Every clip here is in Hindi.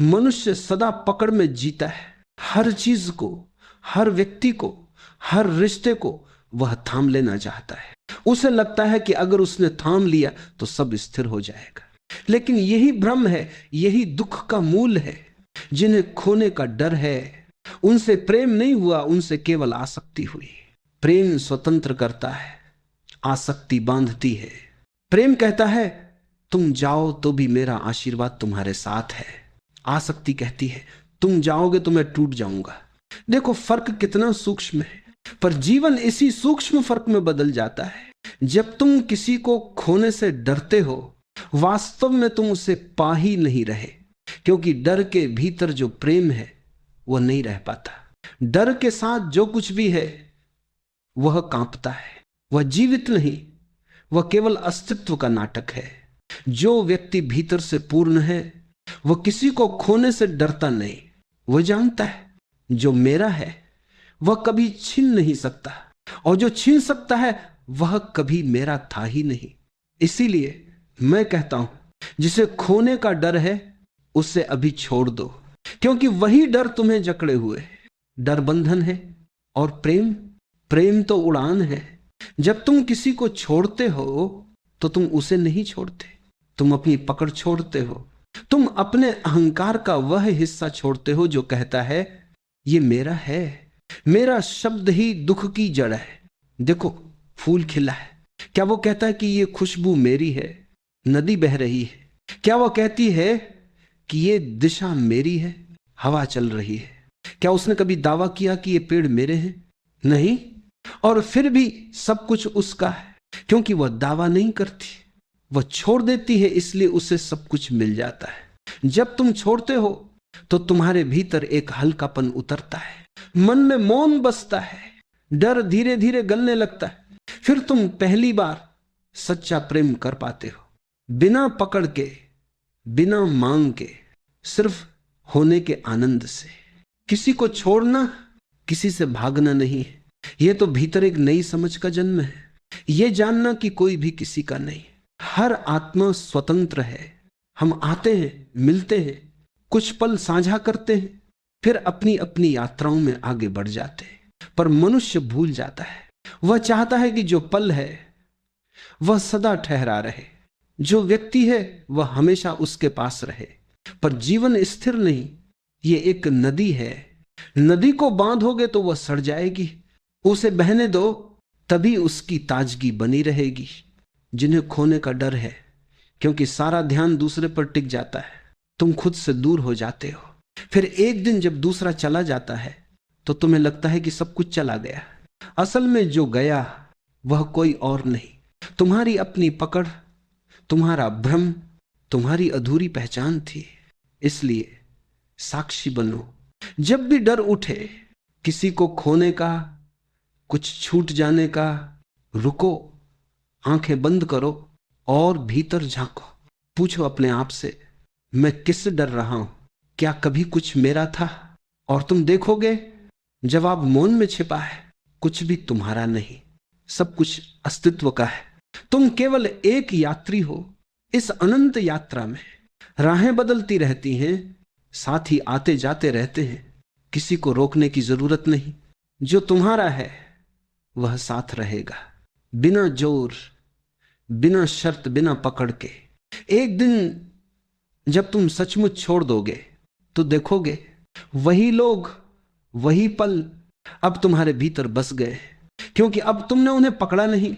मनुष्य सदा पकड़ में जीता है। हर चीज को, हर व्यक्ति को, हर रिश्ते को वह थाम लेना चाहता है। उसे लगता है कि अगर उसने थाम लिया तो सब स्थिर हो जाएगा। लेकिन यही भ्रम है, यही दुख का मूल है। जिन्हें खोने का डर है उनसे प्रेम नहीं हुआ, उनसे केवल आसक्ति हुई। प्रेम स्वतंत्र करता है, आसक्ति बांधती है। प्रेम कहता है तुम जाओ तो भी मेरा आशीर्वाद तुम्हारे साथ है। आसक्ति कहती है तुम जाओगे तो मैं टूट जाऊंगा। देखो फर्क कितना सूक्ष्म है, पर जीवन इसी सूक्ष्म फर्क में बदल जाता है। जब तुम किसी को खोने से डरते हो, वास्तव में तुम उसे पा ही नहीं रहे, क्योंकि डर के भीतर जो प्रेम है वह नहीं रह पाता। डर के साथ जो कुछ भी है वह कांपता है, वह जीवित नहीं, वह केवल अस्तित्व का नाटक है। जो व्यक्ति भीतर से पूर्ण है वह किसी को खोने से डरता नहीं। वह जानता है जो मेरा है वह कभी छीन नहीं सकता, और जो छीन सकता है वह कभी मेरा था ही नहीं। इसीलिए मैं कहता हूं जिसे खोने का डर है उसे अभी छोड़ दो, क्योंकि वही डर तुम्हें जकड़े हुए। डर बंधन है और प्रेम तो उड़ान है। जब तुम किसी को छोड़ते हो तो तुम उसे नहीं छोड़ते, तुम अपनी पकड़ छोड़ते हो। तुम अपने अहंकार का वह हिस्सा छोड़ते हो जो कहता है ये मेरा है। मेरा शब्द ही दुख की जड़ है। देखो फूल खिला है, क्या वो कहता है कि ये खुशबू मेरी है? नदी बह रही है, क्या वो कहती है कि ये दिशा मेरी है? हवा चल रही है, क्या उसने कभी दावा किया कि ये पेड़ मेरे हैं? नहीं। और फिर भी सब कुछ उसका है, क्योंकि वह दावा नहीं करती, वह छोड़ देती है, इसलिए उसे सब कुछ मिल जाता है। जब तुम छोड़ते हो तो तुम्हारे भीतर एक हल्कापन उतरता है, मन में मौन बसता है, डर धीरे धीरे गलने लगता है। फिर तुम पहली बार सच्चा प्रेम कर पाते हो, बिना पकड़ के, बिना मांग के, सिर्फ होने के आनंद से। किसी को छोड़ना, किसी से भागना नहीं है। यह तो भीतर एक नई समझ का जन्म है, यह जानना कि कोई भी किसी का नहीं। हर आत्मा स्वतंत्र है। हम आते हैं, मिलते हैं, कुछ पल साझा करते हैं, फिर अपनी अपनी यात्राओं में आगे बढ़ जाते हैं। पर मनुष्य भूल जाता है। वह चाहता है कि जो पल है वह सदा ठहरा रहे, जो व्यक्ति है वह हमेशा उसके पास रहे। पर जीवन स्थिर नहीं, ये एक नदी है। नदी को बांधोगे तो वह सड़ जाएगी, उसे बहने दो तभी उसकी ताजगी बनी रहेगी। जिन्हें खोने का डर है, क्योंकि सारा ध्यान दूसरे पर टिक जाता है, तुम खुद से दूर हो जाते हो। फिर एक दिन जब दूसरा चला जाता है तो तुम्हें लगता है कि सब कुछ चला गया। असल में जो गया वह कोई और नहीं, तुम्हारी अपनी पकड़, तुम्हारा भ्रम, तुम्हारी अधूरी पहचान थी। इसलिए साक्षी बनो। जब भी डर उठे किसी को खोने का, कुछ छूट जाने का, रुको, आंखें बंद करो और भीतर झांको। पूछो अपने आप से मैं किससे डर रहा हूं? क्या कभी कुछ मेरा था? और तुम देखोगे जवाब मौन में छिपा है। कुछ भी तुम्हारा नहीं, सब कुछ अस्तित्व का है। तुम केवल एक यात्री हो इस अनंत यात्रा में। राहें बदलती रहती हैं, साथ ही आते जाते रहते हैं। किसी को रोकने की जरूरत नहीं। जो तुम्हारा है वह साथ रहेगा, बिना जोर, बिना शर्त, बिना पकड़ के। एक दिन जब तुम सचमुच छोड़ दोगे तो देखोगे वही लोग, वही पल अब तुम्हारे भीतर बस गए, क्योंकि अब तुमने उन्हें पकड़ा नहीं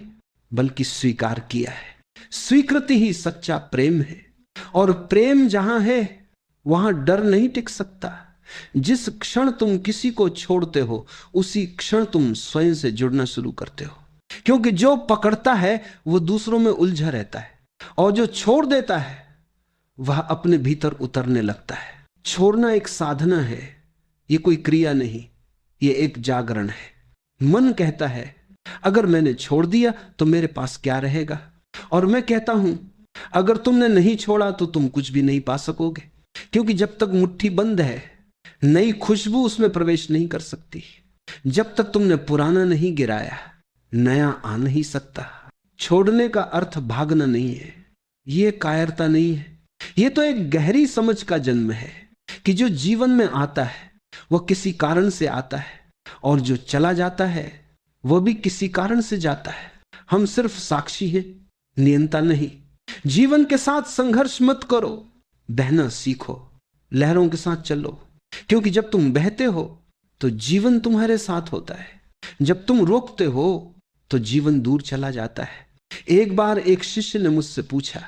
बल्कि स्वीकार किया है। स्वीकृति ही सच्चा प्रेम है, और प्रेम जहां है वहां डर नहीं टिक सकता। जिस क्षण तुम किसी को छोड़ते हो उसी क्षण तुम स्वयं से जुड़ना शुरू करते हो, क्योंकि जो पकड़ता है वो दूसरों में उलझा रहता है, और जो छोड़ देता है वह अपने भीतर उतरने लगता है। छोड़ना एक साधना है, ये कोई क्रिया नहीं, ये एक जागरण है। मन कहता है अगर मैंने छोड़ दिया तो मेरे पास क्या रहेगा, और मैं कहता हूं अगर तुमने नहीं छोड़ा तो तुम कुछ भी नहीं पा सकोगे, क्योंकि जब तक मुट्ठी बंद है नई खुशबू उसमें प्रवेश नहीं कर सकती। जब तक तुमने पुराना नहीं गिराया नया आ नहीं सकता। छोड़ने का अर्थ भागना नहीं है, यह कायरता नहीं है, यह तो एक गहरी समझ का जन्म है कि जो जीवन में आता है वह किसी कारण से आता है, और जो चला जाता है वह भी किसी कारण से जाता है। हम सिर्फ साक्षी हैं, नियंता नहीं। जीवन के साथ संघर्ष मत करो, बहना सीखो, लहरों के साथ चलो, क्योंकि जब तुम बहते हो तो जीवन तुम्हारे साथ होता है, जब तुम रोकते हो तो जीवन दूर चला जाता है। एक बार एक शिष्य ने मुझसे पूछा,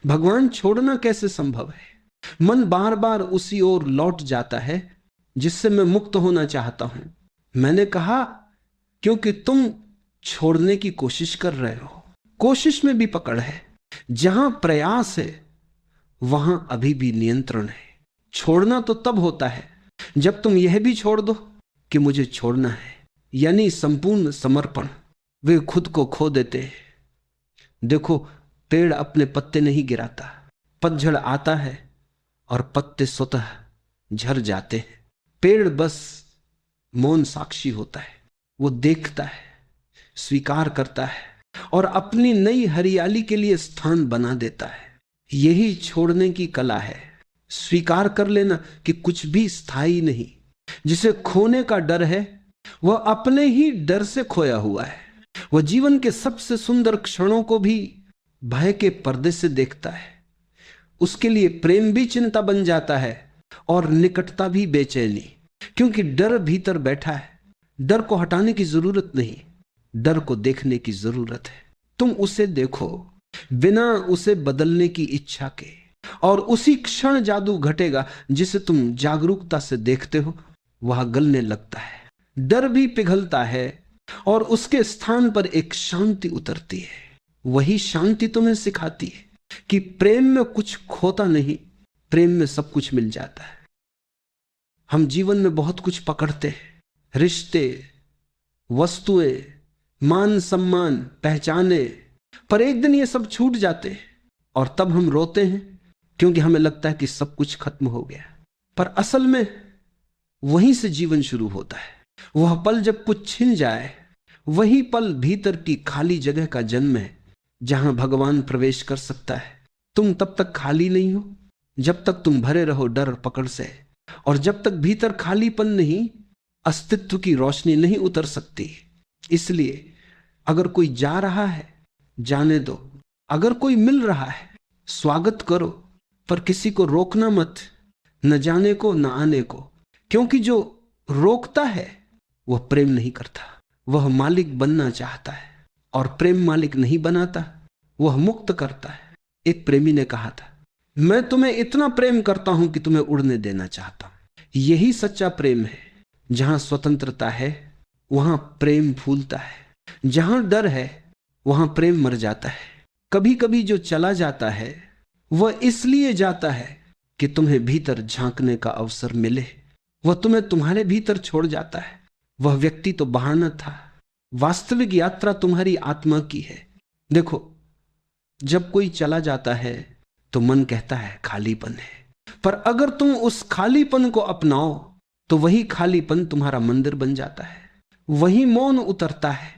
भगवान छोड़ना कैसे संभव है? मन बार बार उसी ओर लौट जाता है जिससे मैं मुक्त होना चाहता हूं। मैंने कहा, क्योंकि तुम छोड़ने की कोशिश कर रहे हो। कोशिश में भी पकड़ है, जहां प्रयास है वहां अभी भी नियंत्रण है। छोड़ना तो तब होता है जब तुम यह भी छोड़ दो कि मुझे छोड़ना है, यानी संपूर्ण समर्पण। वे खुद को खो देते हैं। देखो, पेड़ अपने पत्ते नहीं गिराता, पतझड़ आता है और पत्ते स्वतः झड़ जाते हैं। पेड़ बस मौन साक्षी होता है, वो देखता है, स्वीकार करता है और अपनी नई हरियाली के लिए स्थान बना देता है। यही छोड़ने की कला है। स्वीकार कर लेना कि कुछ भी स्थायी नहीं। जिसे खोने का डर है वह अपने ही डर से खोया हुआ है। वह जीवन के सबसे सुंदर क्षणों को भी भय के पर्दे से देखता है। उसके लिए प्रेम भी चिंता बन जाता है और निकटता भी बेचैनी, क्योंकि डर भीतर बैठा है। डर को हटाने की जरूरत नहीं, डर को देखने की जरूरत है। तुम उसे देखो बिना उसे बदलने की इच्छा के, और उसी क्षण जादू घटेगा जिसे तुम जागरूकता से देखते हो। वह गलने लगता है, डर भी पिघलता है और उसके स्थान पर एक शांति उतरती है। वही शांति तुम्हें सिखाती है कि प्रेम में कुछ खोता नहीं, प्रेम में सब कुछ मिल जाता है। हम जीवन में बहुत कुछ पकड़ते हैं, रिश्ते, वस्तुएं, मान सम्मान, पहचाने, पर एक दिन ये सब छूट जाते हैं और तब हम रोते हैं, क्योंकि हमें लगता है कि सब कुछ खत्म हो गया। पर असल में वहीं से जीवन शुरू होता है। वह पल जब कुछ छिन जाए, वही पल भीतर की खाली जगह का जन्म है जहां भगवान प्रवेश कर सकता है। तुम तब तक खाली नहीं हो जब तक तुम भरे रहो डर और पकड़ से, और जब तक भीतर खालीपन नहीं, अस्तित्व की रोशनी नहीं उतर सकती। इसलिए अगर कोई जा रहा है, जाने दो। अगर कोई मिल रहा है, स्वागत करो, पर किसी को रोकना मत, न जाने को न आने को। क्योंकि जो रोकता है वह प्रेम नहीं करता, वह मालिक बनना चाहता है, और प्रेम मालिक नहीं बनाता, वह मुक्त करता है। एक प्रेमी ने कहा था, मैं तुम्हें इतना प्रेम करता हूं कि तुम्हें उड़ने देना चाहता हूं। यही सच्चा प्रेम है। जहां स्वतंत्रता है वहां प्रेम फूलता है, जहां डर है वहां प्रेम मर जाता है। कभी कभी जो चला जाता है वह इसलिए जाता है कि तुम्हें भीतर झांकने का अवसर मिले। वह तुम्हें तुम्हारे भीतर छोड़ जाता है। वह व्यक्ति तो बहाना था, वास्तविक यात्रा तुम्हारी आत्मा की है। देखो, जब कोई चला जाता है तो मन कहता है खालीपन है, पर अगर तुम उस खालीपन को अपनाओ तो वही खालीपन तुम्हारा मंदिर बन जाता है। वही मौन उतरता है,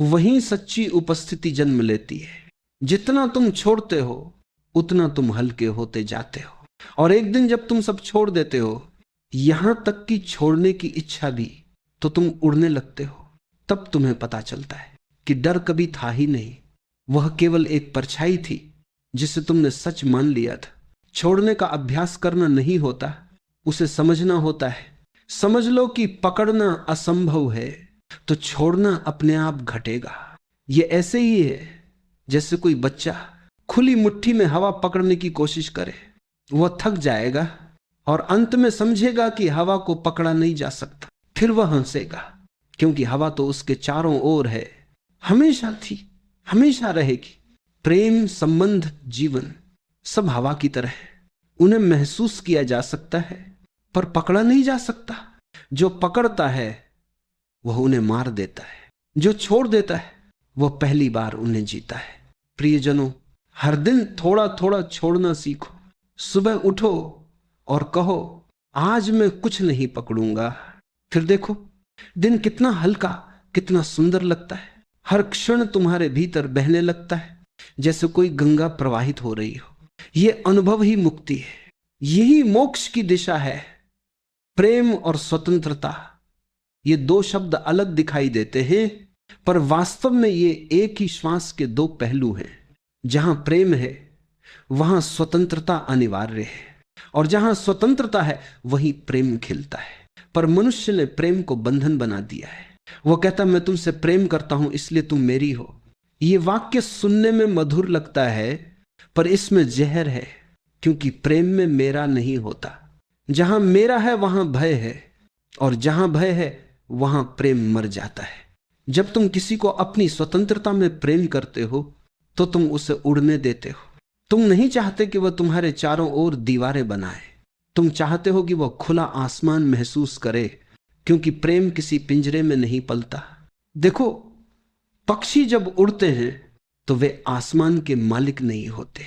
वही सच्ची उपस्थिति जन्म लेती है। जितना तुम छोड़ते हो उतना तुम हल्के होते जाते हो, और एक दिन जब तुम सब छोड़ देते हो, यहां तक कि छोड़ने की इच्छा भी, तो तुम उड़ने लगते हो। तब तुम्हें पता चलता है कि डर कभी था ही नहीं, वह केवल एक परछाई थी जिसे तुमने सच मान लिया था। छोड़ने का अभ्यास करना नहीं होता, उसे समझना होता है। समझ लो कि पकड़ना असंभव है तो छोड़ना अपने आप घटेगा। यह ऐसे ही है जैसे कोई बच्चा खुली मुट्ठी में हवा पकड़ने की कोशिश करे। वह थक जाएगा और अंत में समझेगा कि हवा को पकड़ा नहीं जा सकता। फिर वह हंसेगा, क्योंकि हवा तो उसके चारों ओर है, हमेशा थी, हमेशा रहेगी। प्रेम, संबंध, जीवन सब हवा की तरह है। उन्हें महसूस किया जा सकता है पर पकड़ा नहीं जा सकता। जो पकड़ता है वह उन्हें मार देता है, जो छोड़ देता है वह पहली बार उन्हें जीता है। प्रियजनों, हर दिन थोड़ा थोड़ा छोड़ना सीखो। सुबह उठो और कहो, आज मैं कुछ नहीं पकड़ूंगा। फिर देखो दिन कितना हल्का, कितना सुंदर लगता है। हर क्षण तुम्हारे भीतर बहने लगता है जैसे कोई गंगा प्रवाहित हो रही हो। यह अनुभव ही मुक्ति है, यही मोक्ष की दिशा है। प्रेम और स्वतंत्रता, ये दो शब्द अलग दिखाई देते हैं, पर वास्तव में ये एक ही श्वास के दो पहलू हैं। जहां प्रेम है वहां स्वतंत्रता अनिवार्य है, और जहां स्वतंत्रता है वहीं प्रेम खिलता है। पर मनुष्य ने प्रेम को बंधन बना दिया है। वो कहता मैं तुमसे प्रेम करता हूं इसलिए तुम मेरी हो। ये वाक्य सुनने में मधुर लगता है, पर इसमें जहर है, क्योंकि प्रेम में मेरा नहीं होता। जहां मेरा है वहां भय है, और जहां भय है वहां प्रेम मर जाता है। जब तुम किसी को अपनी स्वतंत्रता में प्रेम करते हो तो तुम उसे उड़ने देते हो। तुम नहीं चाहते कि वह तुम्हारे चारों ओर दीवारें बनाए, तुम चाहते हो कि वह खुला आसमान महसूस करे, क्योंकि प्रेम किसी पिंजरे में नहीं पलता। देखो, पक्षी जब उड़ते हैं तो वे आसमान के मालिक नहीं होते,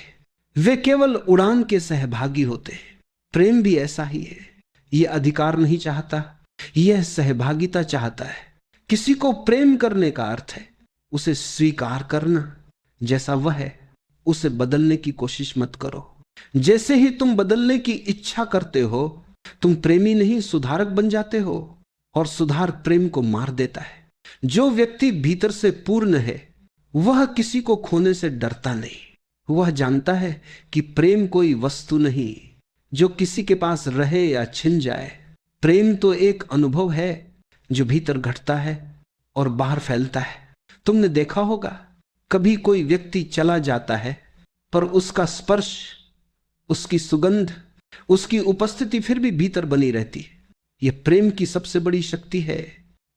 वे केवल उड़ान के सहभागी होते हैं। प्रेम भी ऐसा ही है, यह अधिकार नहीं चाहता, यह सहभागिता चाहता है। किसी को प्रेम करने का अर्थ है उसे स्वीकार करना, जैसा वह है उसे बदलने की कोशिश मत करो। जैसे ही तुम बदलने की इच्छा करते हो तुम प्रेमी नहीं सुधारक बन जाते हो, और सुधार प्रेम को मार देता है। जो व्यक्ति भीतर से पूर्ण है वह किसी को खोने से डरता नहीं। वह जानता है कि प्रेम कोई वस्तु नहीं जो किसी के पास रहे या छिन जाए। प्रेम तो एक अनुभव है जो भीतर घटता है और बाहर फैलता है। तुमने देखा होगा कभी कोई व्यक्ति चला जाता है पर उसका स्पर्श, उसकी सुगंध, उसकी उपस्थिति फिर भी भीतर बनी रहती है। यह प्रेम की सबसे बड़ी शक्ति है।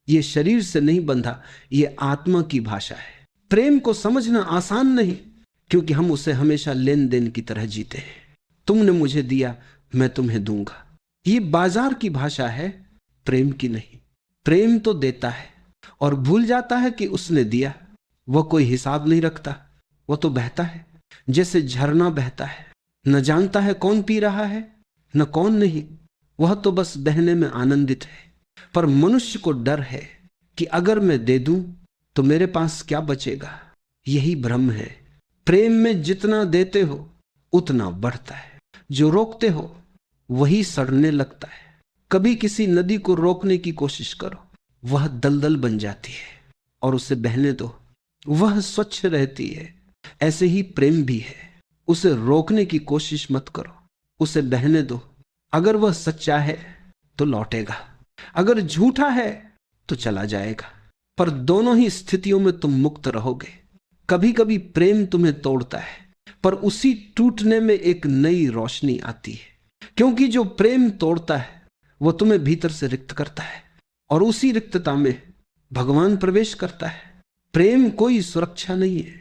यह शरीर से नहीं बंधा, यह आत्मा की भाषा है। प्रेम को समझना आसान नहीं, क्योंकि हम उसे हमेशा लेन देन की तरह जीते हैं। तुमने मुझे दिया, मैं तुम्हें दूंगा। यह बाजार की भाषा है, प्रेम की नहीं। प्रेम तो देता है और भूल जाता है कि उसने दिया। वह कोई हिसाब नहीं रखता, वह तो बहता है जैसे झरना बहता है, न जानता है कौन पी रहा है न कौन नहीं, वह तो बस बहने में आनंदित है। पर मनुष्य को डर है कि अगर मैं दे दूं तो मेरे पास क्या बचेगा। यही भ्रम है। प्रेम में जितना देते हो उतना बढ़ता है, जो रोकते हो वही सड़ने लगता है। कभी किसी नदी को रोकने की कोशिश करो, वह दलदल बन जाती है, और उसे बहने दो, वह स्वच्छ रहती है। ऐसे ही प्रेम भी है, उसे रोकने की कोशिश मत करो, उसे बहने दो। अगर वह सच्चा है तो लौटेगा, अगर झूठा है तो चला जाएगा, पर दोनों ही स्थितियों में तुम मुक्त रहोगे। कभी कभी प्रेम तुम्हें तोड़ता है, पर उसी टूटने में एक नई रोशनी आती है, क्योंकि जो प्रेम तोड़ता है वह तुम्हें भीतर से रिक्त करता है, और उसी रिक्तता में भगवान प्रवेश करता है। प्रेम कोई सुरक्षा नहीं है,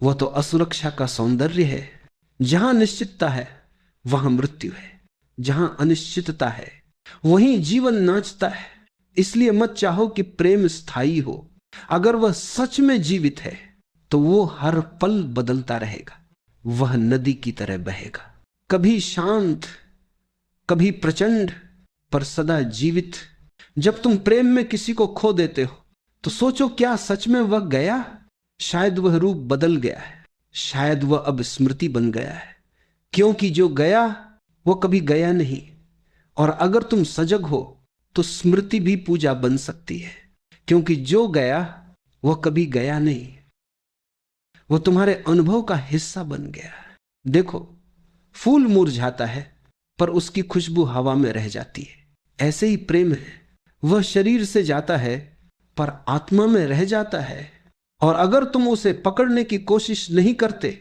वह तो असुरक्षा का सौंदर्य है। जहां निश्चितता है वहां मृत्यु है, जहां अनिश्चितता है वहीं जीवन नाचता है। इसलिए मत चाहो कि प्रेम स्थायी हो। अगर वह सच में जीवित है तो वो हर पल बदलता रहेगा, वह नदी की तरह बहेगा, कभी शांत कभी प्रचंड, पर सदा जीवित। जब तुम प्रेम में किसी को खो देते हो तो सोचो, क्या सच में वह गया? शायद वह रूप बदल गया है, शायद वह अब स्मृति बन गया है, क्योंकि जो गया वो कभी गया नहीं। और अगर तुम सजग हो तो स्मृति भी पूजा बन सकती है, क्योंकि जो गया वह कभी गया नहीं, वह तुम्हारे अनुभव का हिस्सा बन गया। देखो, फूल मुरझाता है पर उसकी खुशबू हवा में रह जाती है। ऐसे ही प्रेम है, वह शरीर से जाता है पर आत्मा में रह जाता है, और अगर तुम उसे पकड़ने की कोशिश नहीं करते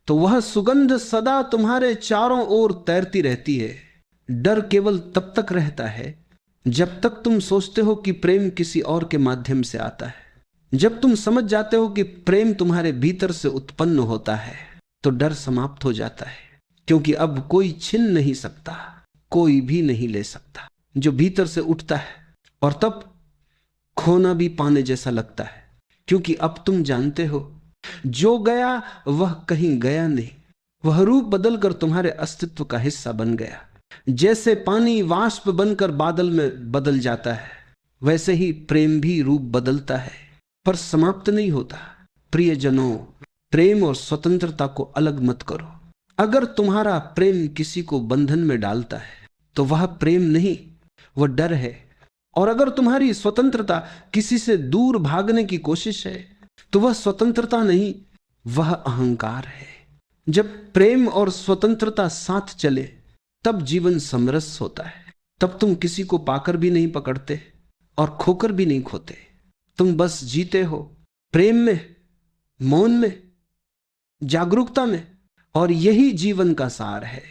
तो वह सुगंध सदा तुम्हारे चारों ओर तैरती रहती है। डर केवल तब तक रहता है जब तक तुम सोचते हो कि प्रेम किसी और के माध्यम से आता है। जब तुम समझ जाते हो कि प्रेम तुम्हारे भीतर से उत्पन्न होता है तो डर समाप्त हो जाता है, क्योंकि अब कोई छीन नहीं सकता, कोई भी नहीं ले सकता जो भीतर से उठता है। और तब खोना भी पाने जैसा लगता है, क्योंकि अब तुम जानते हो जो गया वह कहीं गया नहीं, वह रूप बदलकर तुम्हारे अस्तित्व का हिस्सा बन गया। जैसे पानी वाष्प बनकर बादल में बदल जाता है, वैसे ही प्रेम भी रूप बदलता है, पर समाप्त नहीं होता। प्रियजनों, प्रेम और स्वतंत्रता को अलग मत करो। अगर तुम्हारा प्रेम किसी को बंधन में डालता है तो वह प्रेम नहीं, वह डर है। और अगर तुम्हारी स्वतंत्रता किसी से दूर भागने की कोशिश है तो वह स्वतंत्रता नहीं, वह अहंकार है। जब प्रेम और स्वतंत्रता साथ चले तब जीवन समरस होता है। तब तुम किसी को पाकर भी नहीं पकड़ते और खोकर भी नहीं खोते। तुम बस जीते हो प्रेम में, मौन में, जागरूकता में। और यही जीवन का सार है।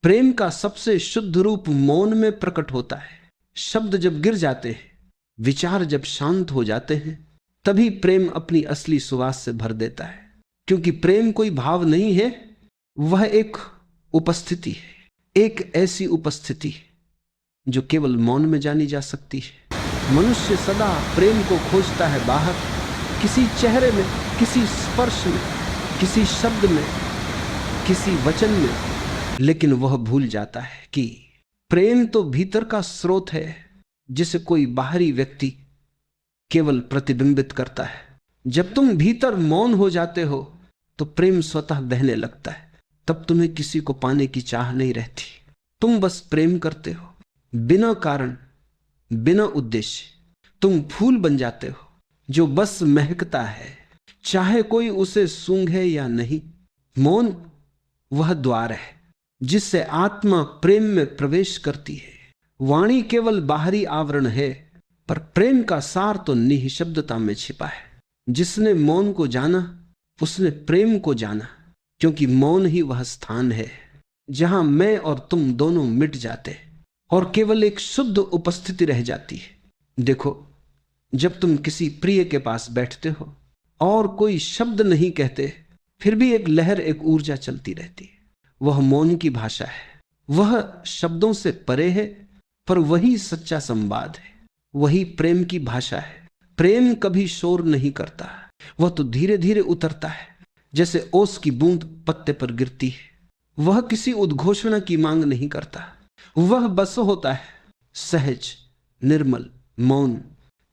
प्रेम का सबसे शुद्ध रूप मौन में प्रकट होता है। शब्द जब गिर जाते हैं, विचार जब शांत हो जाते हैं, तभी प्रेम अपनी असली सुवास से भर देता है। क्योंकि प्रेम कोई भाव नहीं है, वह एक उपस्थिति है, एक ऐसी उपस्थिति जो केवल मौन में जानी जा सकती है। मनुष्य सदा प्रेम को खोजता है बाहर, किसी चेहरे में, किसी स्पर्श में, किसी शब्द में, किसी वचन में, लेकिन वह भूल जाता है कि प्रेम तो भीतर का स्रोत है जिसे कोई बाहरी व्यक्ति केवल प्रतिबिंबित करता है। जब तुम भीतर मौन हो जाते हो तो प्रेम स्वतः बहने लगता है। तब तुम्हें किसी को पाने की चाह नहीं रहती। तुम बस प्रेम करते हो बिना कारण, बिना उद्देश्य। तुम फूल बन जाते हो जो बस महकता है, चाहे कोई उसे सूंघे या नहीं। मौन वह द्वार है जिससे आत्मा प्रेम में प्रवेश करती है। वाणी केवल बाहरी आवरण है, पर प्रेम का सार तो निःशब्दता में छिपा है। जिसने मौन को जाना उसने प्रेम को जाना, क्योंकि मौन ही वह स्थान है जहां मैं और तुम दोनों मिट जाते और केवल एक शुद्ध उपस्थिति रह जाती है। देखो, जब तुम किसी प्रिय के पास बैठते हो और कोई शब्द नहीं कहते, फिर भी एक लहर, एक ऊर्जा चलती रहती है। वह मौन की भाषा है। वह शब्दों से परे है, पर वही सच्चा संवाद है। वही प्रेम की भाषा है। प्रेम कभी शोर नहीं करता, वह तो धीरे धीरे उतरता है, जैसे ओस की बूंद पत्ते पर गिरती है। वह किसी उद्घोषणा की मांग नहीं करता, वह बस होता है, सहज, निर्मल, मौन।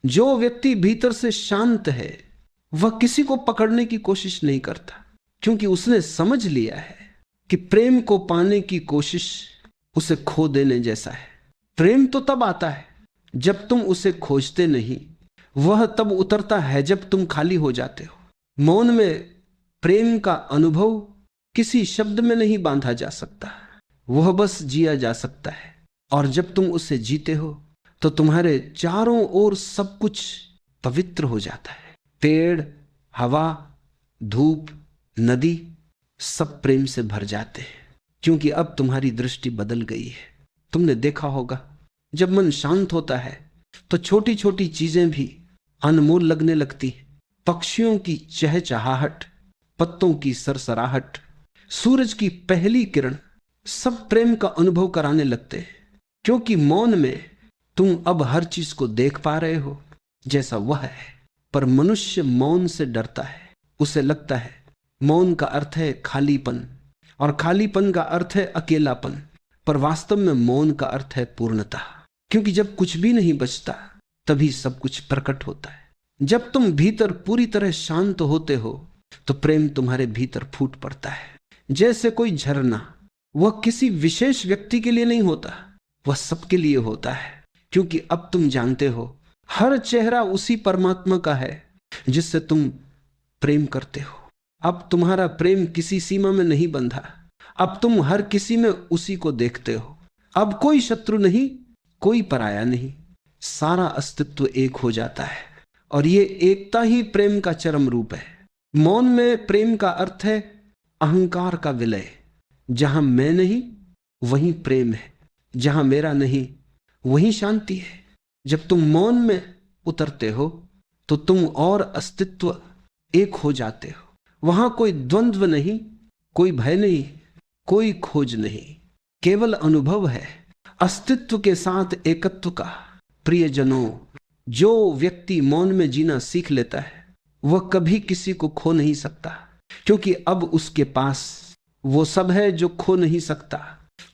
जो व्यक्ति भीतर से शांत है वह किसी को पकड़ने की कोशिश नहीं करता, क्योंकि उसने समझ लिया है कि प्रेम को पाने की कोशिश उसे खो देने जैसा है। प्रेम तो तब आता है जब तुम उसे खोजते नहीं, वह तब उतरता है जब तुम खाली हो जाते हो। मौन में प्रेम का अनुभव किसी शब्द में नहीं बांधा जा सकता, वह बस जिया जा सकता है। और जब तुम उसे जीते हो तो तुम्हारे चारों ओर सब कुछ पवित्र हो जाता है। पेड़, हवा, धूप, नदी, सब प्रेम से भर जाते हैं, क्योंकि अब तुम्हारी दृष्टि बदल गई है। तुमने देखा होगा, जब मन शांत होता है तो छोटी छोटी चीजें भी अनमोल लगने लगती हैं। पक्षियों की चहचहाहट, पत्तों की सरसराहट, सूरज की पहली किरण, सब प्रेम का अनुभव कराने लगते हैं। क्योंकि मौन में तुम अब हर चीज को देख पा रहे हो जैसा वह है। पर मनुष्य मौन से डरता है। उसे लगता है मौन का अर्थ है खालीपन, और खालीपन का अर्थ है अकेलापन। पर वास्तव में मौन का अर्थ है पूर्णता, क्योंकि जब कुछ भी नहीं बचता तभी सब कुछ प्रकट होता है। जब तुम भीतर पूरी तरह शांत होते हो तो प्रेम तुम्हारे भीतर फूट पड़ता है, जैसे कोई झरना। वह किसी विशेष व्यक्ति के लिए नहीं होता, वह सबके लिए होता है। क्योंकि अब तुम जानते हो हर चेहरा उसी परमात्मा का है जिससे तुम प्रेम करते हो। अब तुम्हारा प्रेम किसी सीमा में नहीं बंधा, अब तुम हर किसी में उसी को देखते हो। अब कोई शत्रु नहीं, कोई पराया नहीं, सारा अस्तित्व एक हो जाता है। और ये एकता ही प्रेम का चरम रूप है। मौन में प्रेम का अर्थ है अहंकार का विलय। जहां मैं नहीं वहीं प्रेम है, जहां मेरा नहीं वहीं शांति है। जब तुम मौन में उतरते हो तो तुम और अस्तित्व एक हो जाते हो। वहां कोई द्वंद्व नहीं, कोई भय नहीं, कोई खोज नहीं, केवल अनुभव है अस्तित्व के साथ एकत्व का। प्रियजनों, जो व्यक्ति मौन में जीना सीख लेता है वह कभी किसी को खो नहीं सकता, क्योंकि अब उसके पास वो सब है जो खो नहीं सकता।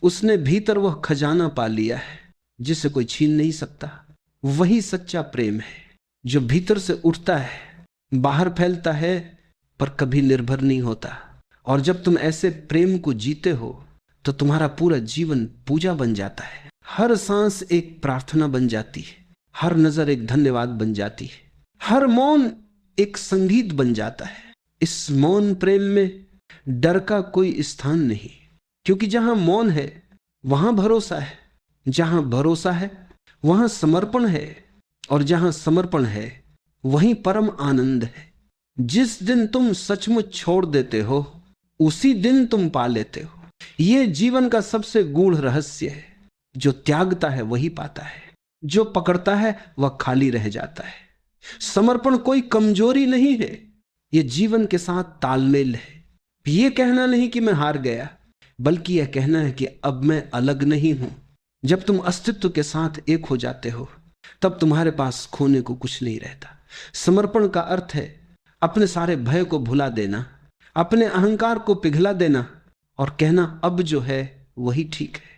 उसने भीतर वह खजाना पा लिया है जिसे कोई छीन नहीं सकता। वही सच्चा प्रेम है जो भीतर से उठता है, बाहर फैलता है, पर कभी निर्भर नहीं होता। और जब तुम ऐसे प्रेम को जीते हो तो तुम्हारा पूरा जीवन पूजा बन जाता है। हर सांस एक प्रार्थना बन जाती है, हर नजर एक धन्यवाद बन जाती है, हर मौन एक संगीत बन जाता है। इस मौन प्रेम में डर का कोई स्थान नहीं, क्योंकि जहां मौन है वहां भरोसा है, जहां भरोसा है वहां समर्पण है, और जहां समर्पण है वहीं परम आनंद है। जिस दिन तुम सचमुच छोड़ देते हो उसी दिन तुम पा लेते हो। यह जीवन का सबसे गूढ़ रहस्य है। जो त्यागता है वही पाता है, जो पकड़ता है वह खाली रह जाता है। समर्पण कोई कमजोरी नहीं है, यह जीवन के साथ तालमेल है। यह कहना नहीं कि मैं हार गया, बल्कि यह कहना है कि अब मैं अलग नहीं हूं। जब तुम अस्तित्व के साथ एक हो जाते हो तब तुम्हारे पास खोने को कुछ नहीं रहता। समर्पण का अर्थ है अपने सारे भय को भुला देना, अपने अहंकार को पिघला देना और कहना अब जो है वही ठीक है।